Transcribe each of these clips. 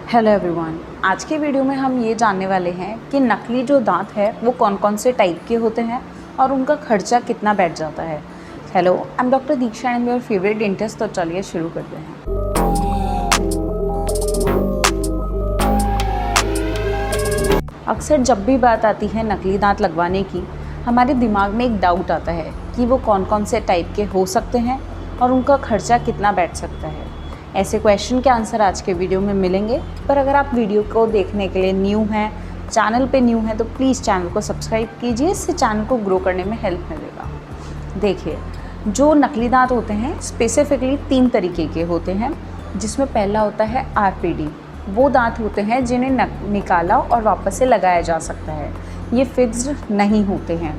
Hello everyone, आज के video में हम ये जानने वाले हैं कि नकली जो दांत है वो कौन कौन से टाइप के होते हैं और उनका खर्चा कितना बैठ जाता है। Hello, I am doctor Diksha and your favourite dentist. तो चलिए शुरू करते हैं। अक्सर जब भी बात आती है नकली दांत लगवाने की, हमारे दिमाग में एक डाउट आता है कि वो कौन कौन से टाइप के हो सकते हैं और उनका खर्चा कितना बैठ सकता है। ऐसे क्वेश्चन के आंसर आज के वीडियो में मिलेंगे, पर अगर आप वीडियो को देखने के लिए न्यू हैं, चैनल पे न्यू हैं, तो प्लीज़ चैनल को सब्सक्राइब कीजिए, इससे चैनल को ग्रो करने में हेल्प मिलेगा। देखिए, जो नकली दांत होते हैं स्पेसिफिकली 3 तरीके के होते हैं, जिसमें पहला होता है आरपीडी। वो दांत होते हैं जिन्हें निकाला और वापस से लगाया जा सकता है, ये फिक्स्ड नहीं होते हैं।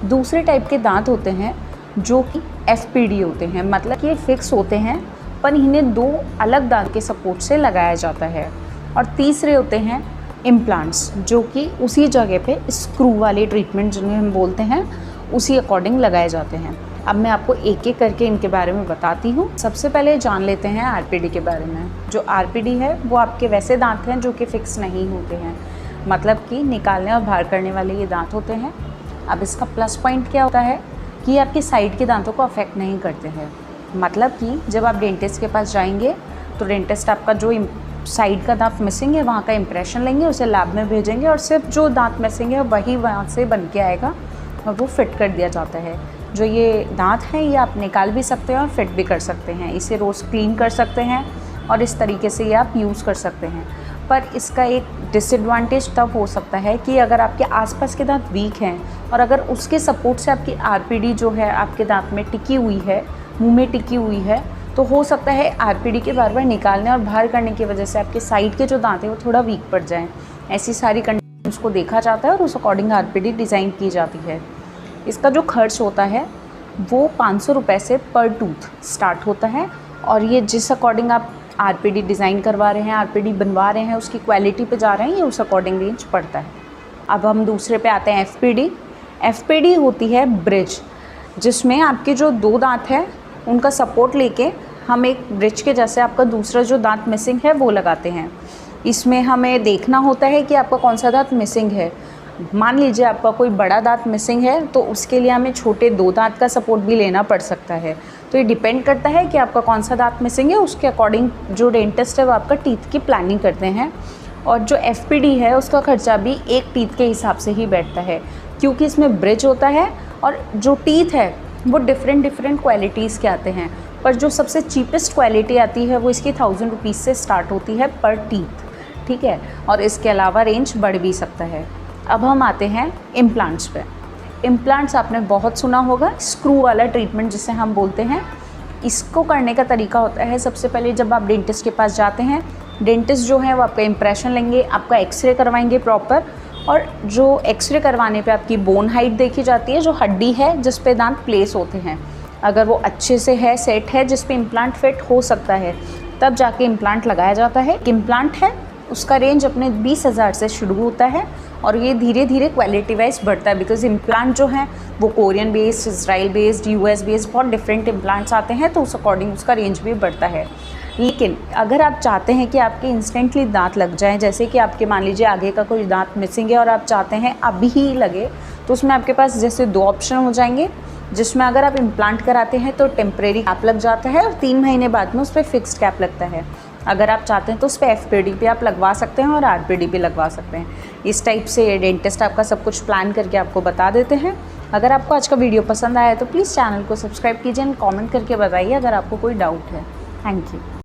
दूसरे टाइप के दांत होते हैं जो कि एफपीडी होते हैं, मतलब कि ये फिक्स होते हैं पर इन्हें 2 अलग दांत के सपोर्ट से लगाया जाता है। और तीसरे होते हैं इम्प्लांट्स, जो कि उसी जगह पे स्क्रू वाले ट्रीटमेंट जिन्हें हम बोलते हैं उसी अकॉर्डिंग लगाए जाते हैं। अब मैं आपको एक एक करके इनके बारे में बताती हूँ। सबसे पहले जान लेते हैं आरपीडी के बारे में। जो आरपीडी है वो आपके वैसे दांत हैं जो कि फिक्स नहीं होते हैं, मतलब कि निकालने और बाहर करने वाले ये दांत होते हैं। अब इसका प्लस पॉइंट क्या होता है कि ये आपके साइड के दांतों को अफेक्ट नहीं करते हैं। मतलब कि जब आप डेंटिस्ट के पास जाएंगे तो डेंटिस्ट आपका जो साइड का दांत मिसिंग है वहाँ का इंप्रेशन लेंगे, उसे लैब में भेजेंगे और सिर्फ जो दांत मिसिंग है वही वहाँ से बन के आएगा और वो फिट कर दिया जाता है। जो ये दांत हैं ये आप निकाल भी सकते हैं और फिट भी कर सकते हैं। इसे रोज़ क्लीन कर सकते हैं और इस तरीके से ये आप यूज़ कर सकते हैं। पर इसका एक डिसएडवांटेज तब हो सकता है कि अगर आपके आसपास के दांत वीक हैं और अगर उसके सपोर्ट से आपकी आरपीडी जो है आपके दांत में टिकी हुई है, मुंह में टिकी हुई है, तो हो सकता है आरपीडी के बार बार निकालने और बाहर करने की वजह से आपके साइड के जो दांत हैं वो थोड़ा वीक पड़ जाएं। ऐसी सारी कंडीशंस को देखा जाता है और उस अकॉर्डिंग आरपीडी डिज़ाइन की जाती है। इसका जो खर्च होता है वो 500 रुपये से पर टूथ स्टार्ट होता है और ये जिस अकॉर्डिंग आप आरपीडी डिज़ाइन करवा रहे हैं, आरपीडी बनवा रहे हैं, उसकी क्वालिटी पे जा रहे हैं, ये उस अकॉर्डिंग रेंज पड़ता है। अब हम दूसरे पे आते हैं एफपीडी। एफपीडी होती है ब्रिज, जिसमें आपके जो 2 दांत हैं उनका सपोर्ट लेके हम एक ब्रिज के जैसे आपका दूसरा जो दांत मिसिंग है वो लगाते हैं। इसमें हमें देखना होता है कि आपका कौन सा दांत मिसिंग है। मान लीजिए आपका कोई बड़ा दांत मिसिंग है तो उसके लिए हमें छोटे 2 दांत का सपोर्ट भी लेना पड़ सकता है। तो ये डिपेंड करता है कि आपका कौन सा दांत मिसिंग है, उसके अकॉर्डिंग जो डेंटिस्ट है वो आपका टीथ की प्लानिंग करते हैं। और जो एफपीडी है उसका खर्चा भी एक टीथ के हिसाब से ही बैठता है, क्योंकि इसमें ब्रिज होता है और जो टीथ है वो डिफरेंट क्वालिटीज़ के आते हैं। पर जो सबसे चीपेस्ट क्वालिटी आती है वो इसकी 1000 रुपीज़ से स्टार्ट होती है पर टीथ, ठीक है। और इसके अलावा रेंज बढ़ भी सकता है। अब हम आते हैं इम्प्लांट्स पे। इम्प्लांट्स आपने बहुत सुना होगा, स्क्रू वाला ट्रीटमेंट जिसे हम बोलते हैं। इसको करने का तरीका होता है, सबसे पहले जब आप डेंटिस्ट के पास जाते हैं, डेंटिस्ट जो है वो आपका इंप्रेशन लेंगे, आपका एक्सरे करवाएंगे प्रॉपर, और जो एक्सरे करवाने पे आपकी बोन हाइट देखी जाती है, जो हड्डी है जिस पे दांत प्लेस होते हैं। अगर वो अच्छे से है, सेट है, जिस पे इम्प्लांट फिट हो सकता है, तब जाके इम्प्लांट लगाया जाता है। इम्प्लांट है उसका रेंज अपने 20,000 से शुरू होता है और ये धीरे धीरे क्वालिटी वाइज बढ़ता है, बिकॉज इम्प्लांट जो हैं वो Korean based, Israel based, US based, बहुत डिफरेंट इम्प्लांट्स आते हैं, तो उस अकॉर्डिंग उसका रेंज भी बढ़ता है। लेकिन अगर आप चाहते हैं कि आपके इंस्टेंटली दांत लग जाएं, जैसे कि आपके मान लीजिए आगे का कोई दांत मिसिंग है और आप चाहते हैं अभी ही लगे, तो उसमें आपके पास जैसे 2 ऑप्शन हो जाएंगे, जिसमें अगर आप इम्प्लांट कराते हैं तो टेम्परेरी कैप लग जाता है और 3 महीने बाद में उस पर फिक्स्ड कैप लगता है। अगर आप चाहते हैं तो उस पर एफपीडी पे आप लगवा सकते हैं और आरपीडी पे लगवा सकते हैं। इस टाइप से डेंटिस्ट आपका सब कुछ प्लान करके आपको बता देते हैं। अगर आपको आज का वीडियो पसंद आया तो प्लीज़ चैनल को सब्सक्राइब कीजिए एंड कमेंट करके बताइए अगर आपको कोई डाउट है। Thank you.